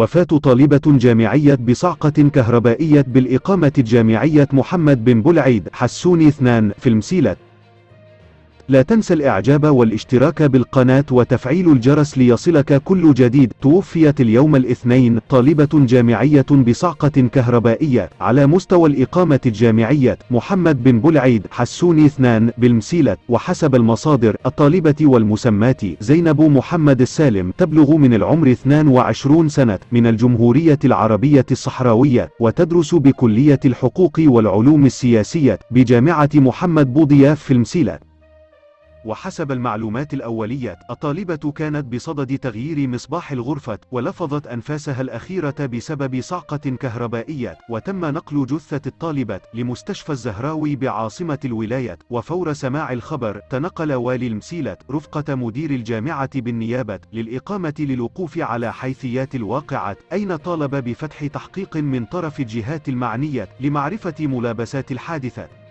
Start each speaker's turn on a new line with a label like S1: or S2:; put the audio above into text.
S1: وفاة طالبة جامعية بصعقة كهربائية بالإقامة الجامعية محمد بن بلعيد حسوني 2 في المسيلة. لا تنسى الإعجاب والاشتراك بالقناة وتفعيل الجرس ليصلك كل جديد. توفيت اليوم الاثنين طالبة جامعية بصعقة كهربائية على مستوى الإقامة الجامعية محمد بن بلعيد حسوني 2 بالمسيلة. وحسب المصادر الطالبة والمسماة زينب محمد السالم تبلغ من العمر 22 سنة من الجمهورية العربية الصحراوية، وتدرس بكلية الحقوق والعلوم السياسية بجامعة محمد بوضياف في المسيلة. وحسب المعلومات الأولية الطالبة كانت بصدد تغيير مصباح الغرفة، ولفظت أنفاسها الأخيرة بسبب صعقة كهربائية، وتم نقل جثة الطالبة لمستشفى الزهراوي بعاصمة الولاية. وفور سماع الخبر تنقل والي المسيلة رفقة مدير الجامعة بالنيابة للإقامة للوقوف على حيثيات الواقعة، أين طالب بفتح تحقيق من طرف الجهات المعنية لمعرفة ملابسات الحادثة.